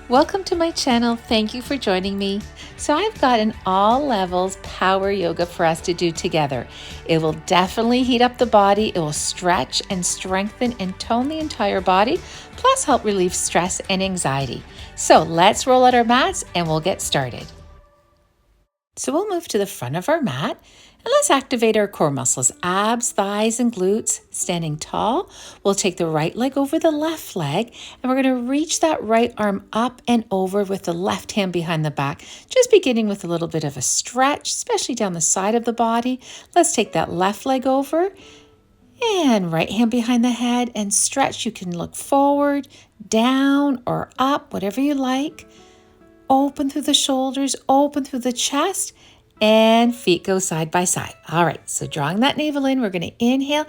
Welcome to my channel. Thank you for joining me. So I've got an all levels power yoga for us to do together. It will definitely heat up the body. It will stretch and strengthen and tone the entire body, plus help relieve stress and anxiety. So let's roll out our mats and we'll get started. So we'll move to the front of our mat and let's activate our core muscles, abs, thighs, and glutes. Standing tall, we'll take the right leg over the left leg and we're going to reach that right arm up and over with the left hand behind the back, just beginning with a little bit of a stretch, especially down the side of the body. Let's take that left leg over and right hand behind the head and stretch. You can look forward, down, or up, whatever you like. Open through the shoulders, open through the chest, and feet go side by side. All right, so drawing that navel in, we're going to inhale,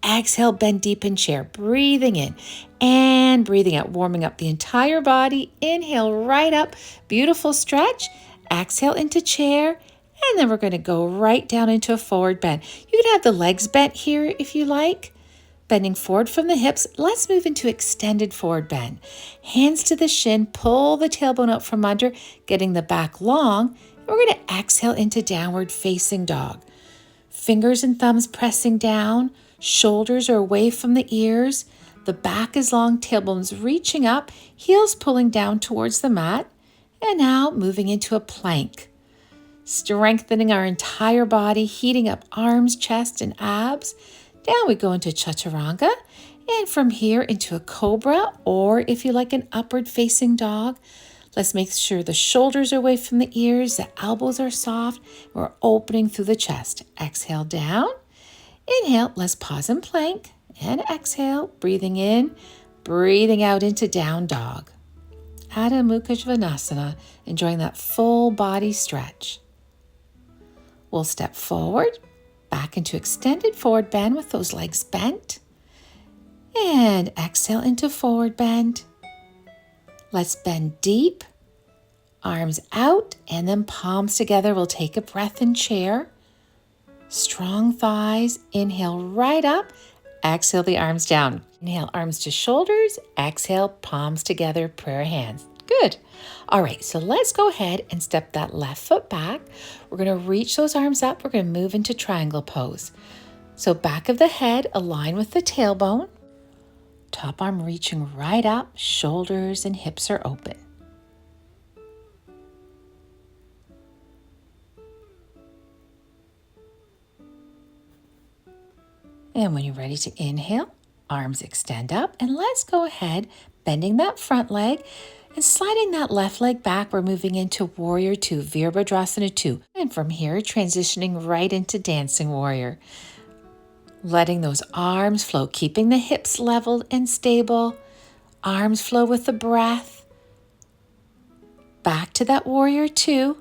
exhale, bend deep in chair, breathing in and breathing out, warming up the entire body. Inhale right up, beautiful stretch. Exhale into chair, and then we're going to go right down into a forward bend. You can have the legs bent here if you like. Bending forward from the hips, let's move into extended forward bend. Hands to the shin, pull the tailbone out from under, getting the back long. We're going to exhale into downward facing dog. Fingers and thumbs pressing down, shoulders are away from the ears. The back is long, tailbone's reaching up, heels pulling down towards the mat. And now moving into a plank. Strengthening our entire body, heating up arms, chest, and abs. Down we go into chaturanga, and from here into a cobra, or if you like an upward facing dog. Let's make sure the shoulders are away from the ears, the elbows are soft, we're opening through the chest. Exhale down, inhale, let's pause and plank, and exhale, breathing in, breathing out into down dog. Adho Mukha Svanasana, enjoying that full body stretch. We'll step forward, back into extended forward bend with those legs bent. And exhale into forward bend. Let's bend deep, arms out, and then palms together. We'll take a breath in chair. Strong thighs. Inhale right up. Exhale the arms down. Inhale arms to shoulders. Exhale palms together, prayer hands. Good. All right, so let's go ahead and step that left foot back. We're going to reach those arms up. We're going to move into triangle pose. So back of the head, align with the tailbone. Top arm reaching right up, shoulders and hips are open. And when you're ready to inhale, arms extend up, and let's go ahead, bending that front leg and sliding that left leg back. We're moving into Warrior 2, Virabhadrasana 2. And from here, transitioning right into Dancing Warrior. Letting those arms flow, keeping the hips leveled and stable. Arms flow with the breath. Back to that Warrior 2.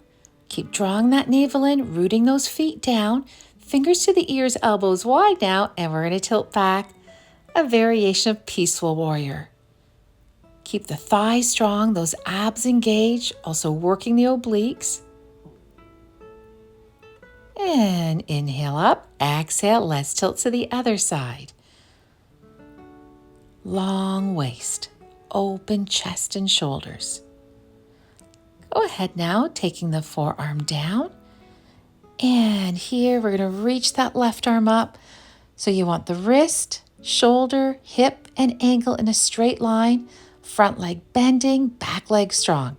Keep drawing that navel in, rooting those feet down. Fingers to the ears, elbows wide now, and we're going to tilt back. A variation of Peaceful Warrior. Keep the thighs strong, those abs engaged, also working the obliques. And inhale up, exhale, let's tilt to the other side. Long waist, open chest and shoulders. Go ahead now, taking the forearm down. And here we're going to reach that left arm up. So you want the wrist, shoulder, hip, and ankle in a straight line. Front leg bending, back leg strong.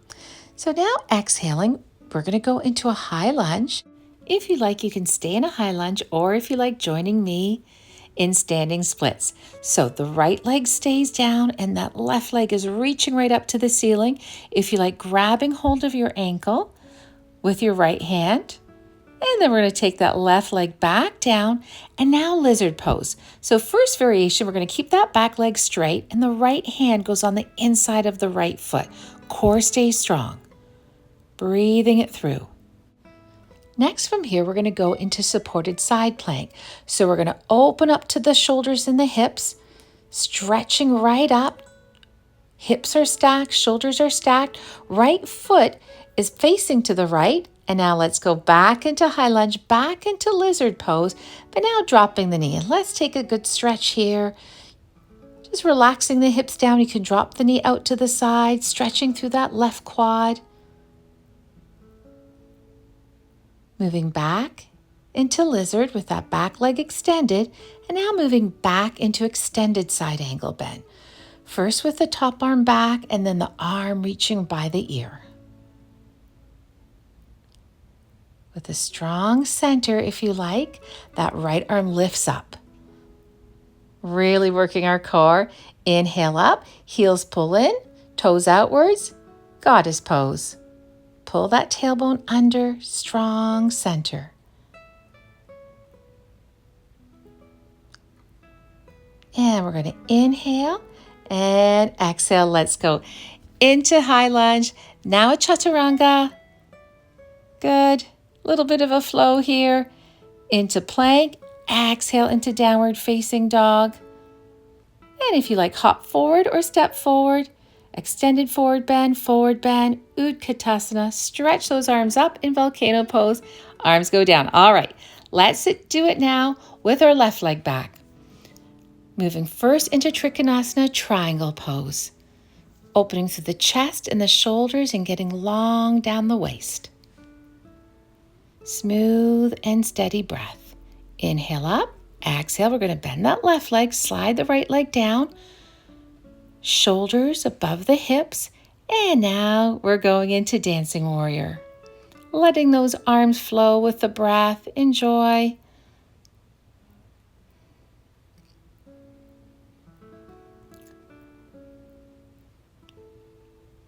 So now exhaling, we're going to go into a high lunge. If you like, you can stay in a high lunge, or if you like, joining me in standing splits. So the right leg stays down and that left leg is reaching right up to the ceiling. If you like, grabbing hold of your ankle with your right hand. And then we're going to take that left leg back down, and now lizard pose. So first variation, we're going to keep that back leg straight and the right hand goes on the inside of the right foot. Core stays strong. Breathing it through. Next from here, we're going to go into supported side plank. So we're going to open up to the shoulders and the hips, stretching right up. Hips are stacked, shoulders are stacked. Right foot is facing to the right. And now let's go back into high lunge, back into lizard pose, but now dropping the knee. And let's take a good stretch here. Just relaxing the hips down. You can drop the knee out to the side, stretching through that left quad. Moving back into lizard with that back leg extended, and now moving back into extended side angle bend. First with the top arm back and then the arm reaching by the ear. With a strong center, if you like, that right arm lifts up. Really working our core. Inhale up, heels pull in, toes outwards, goddess pose. Pull that tailbone under, strong center. And we're going to inhale and exhale. Let's go into high lunge. Now a chaturanga. Good. Little bit of a flow here. Into plank. Exhale into downward facing dog. And if you like, hop forward or step forward. Extended forward bend, Utkatasana. Stretch those arms up in volcano pose. Arms go down. All right, let's do it now with our left leg back. Moving first into Trikonasana, triangle pose. Opening through the chest and the shoulders and getting long down the waist. Smooth and steady breath. Inhale up, exhale. We're going to bend that left leg, slide the right leg down. Shoulders above the hips. And now we're going into dancing warrior. Letting those arms flow with the breath. Enjoy.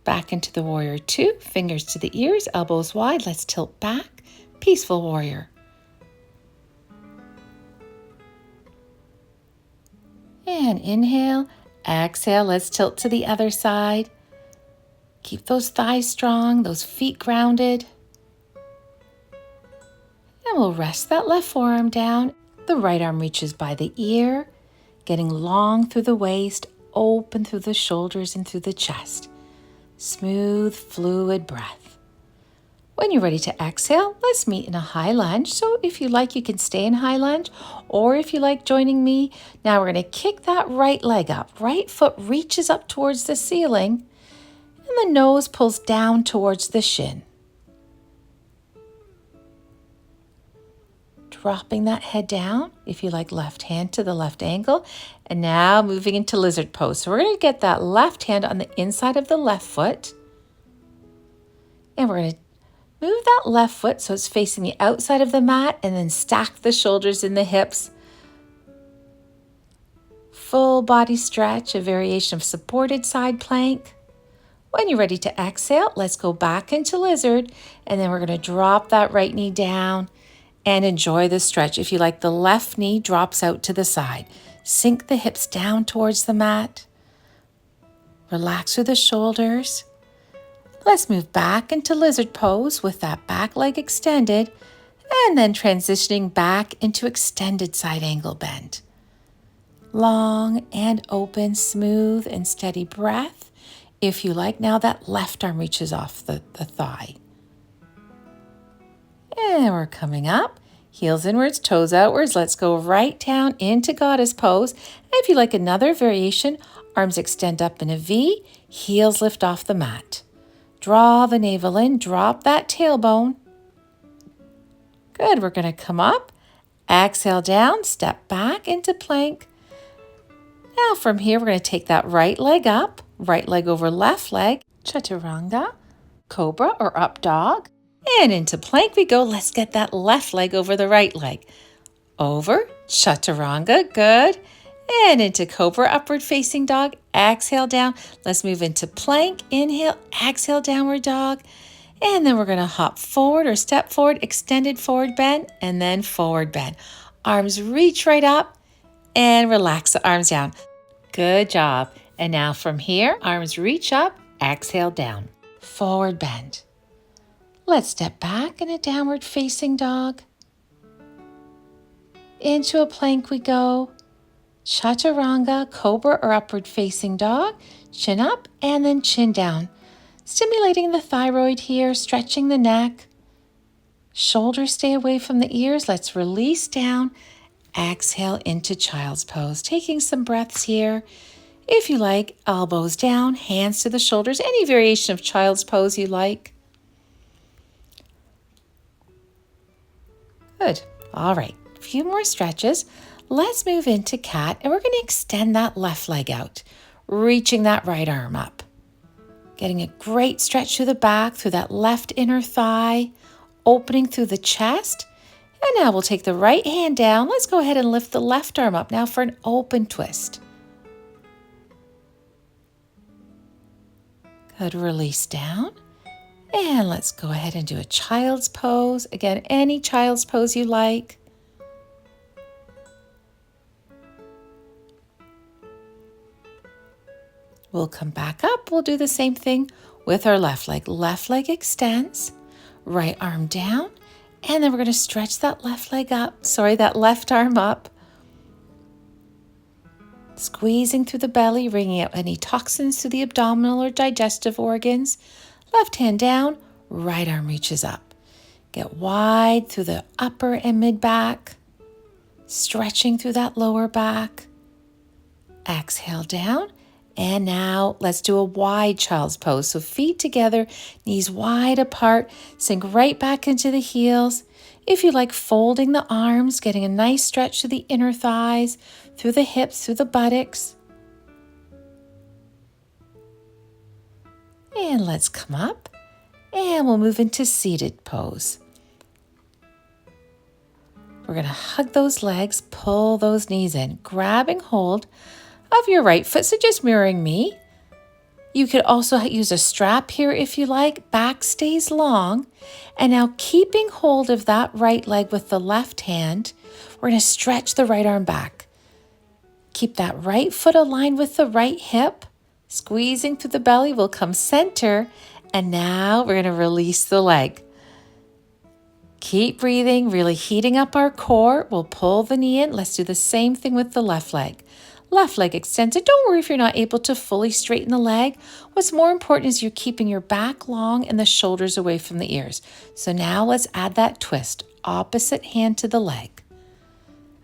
Back into the warrior two. Fingers to the ears, elbows wide. Let's tilt back. Peaceful warrior. And inhale. Exhale, let's tilt to the other side. Keep those thighs strong, those feet grounded. And we'll rest that left forearm down. The right arm reaches by the ear, getting long through the waist, open through the shoulders and through the chest. Smooth, fluid breath. When you're ready to exhale, let's meet in a high lunge. So if you like, you can stay in high lunge, or if you like joining me, now we're going to kick that right leg up. Right foot reaches up towards the ceiling, and the nose pulls down towards the shin. Dropping that head down, if you like, left hand to the left ankle, and now moving into lizard pose. So we're going to get that left hand on the inside of the left foot, and we're going to move that left foot so it's facing the outside of the mat, and then stack the shoulders in the hips. Full body stretch, a variation of supported side plank. When you're ready to exhale, let's go back into lizard, and then we're going to drop that right knee down and enjoy the stretch. If you like, the left knee drops out to the side. Sink the hips down towards the mat. Relax through the shoulders. Let's move back into lizard pose with that back leg extended, and then transitioning back into extended side angle bend. Long and open, smooth and steady breath. If you like, now that left arm reaches off the thigh. And we're coming up. Heels inwards, toes outwards. Let's go right down into goddess pose. And if you like another variation, arms extend up in a V, heels lift off the mat. Draw the navel in, drop that tailbone. Good, we're going to come up, exhale down, step back into plank. Now from here, we're going to take that right leg up, right leg over left leg, chaturanga, cobra or up dog. And into plank we go. Let's get that left leg over the right leg. Over, chaturanga, good. And into cobra, upward facing dog. Exhale down. Let's move into plank. Inhale, exhale, downward dog. And then we're going to hop forward or step forward, extended forward bend, and then forward bend. Arms reach right up and relax the arms down. Good job. And now from here, arms reach up, exhale down. Forward bend. Let's step back in a downward facing dog. Into a plank we go. Chaturanga, cobra or upward facing dog. Chin up and then chin down. Stimulating the thyroid here, stretching the neck. Shoulders stay away from the ears. Let's release down. Exhale into child's pose. Taking some breaths here. If you like, elbows down, hands to the shoulders, any variation of child's pose you like. Good. All right, a few more stretches. Let's move into cat, and we're going to extend that left leg out, reaching that right arm up. Getting a great stretch through the back, through that left inner thigh, opening through the chest. And now we'll take the right hand down. Let's go ahead and lift the left arm up now for an open twist. Good, release down. And let's go ahead and do a child's pose. Again, any child's pose you like. We'll come back up. We'll do the same thing with our left leg. Left leg extends, right arm down, and then we're going to stretch that left arm up. Squeezing through the belly, wringing out any toxins through the abdominal or digestive organs. Left hand down, right arm reaches up. Get wide through the upper and mid back, stretching through that lower back. Exhale down. And now let's do a wide child's pose. So feet together, knees wide apart, sink right back into the heels. If you like, folding the arms, getting a nice stretch to the inner thighs, through the hips, through the buttocks. And let's come up and we'll move into seated pose. We're going to hug those legs, pull those knees in, grabbing hold of your right foot, so just mirroring me. You could also use a strap here if you like. Back stays long. And now keeping hold of that right leg with the left hand, we're going to stretch the right arm back. Keep that right foot aligned with the right hip. Squeezing through the belly, we'll come center. And now we're going to release the leg. Keep breathing, really heating up our core. We'll pull the knee in. Let's do the same thing with the left leg. Left leg extended. Don't worry if you're not able to fully straighten the leg. What's more important is you're keeping your back long and the shoulders away from the ears. So now let's add that twist. Opposite hand to the leg.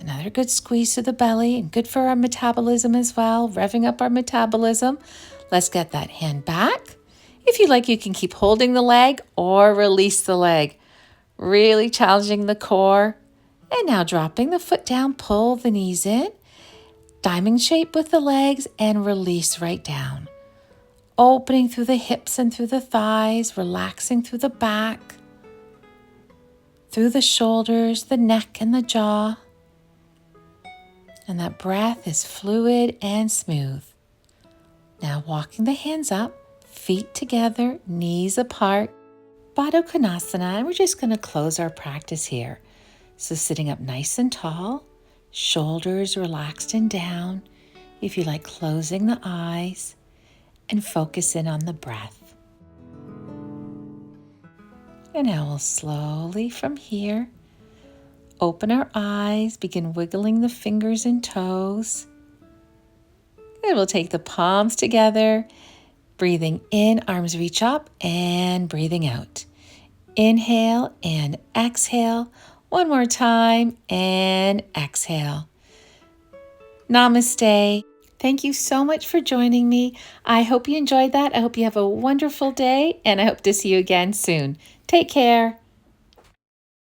Another good squeeze to the belly and good for our metabolism as well, revving up our metabolism. Let's get that hand back. If you like, you can keep holding the leg or release the leg. Really challenging the core. And now dropping the foot down, pull the knees in. Diamond shape with the legs and release right down. Opening through the hips and through the thighs, relaxing through the back, through the shoulders, the neck and the jaw. And that breath is fluid and smooth. Now walking the hands up, feet together, knees apart. Baddha Konasana, and we're just going to close our practice here. So sitting up nice and tall. Shoulders relaxed and down. If you like, closing the eyes and focus in on the breath. And now we'll slowly from here open our eyes, begin wiggling the fingers and toes. And we'll take the palms together, breathing in, arms reach up, and breathing out. Inhale and exhale. One more time and exhale. Namaste. Thank you so much for joining me. I hope you enjoyed that. I hope you have a wonderful day, and I hope to see you again soon. Take care.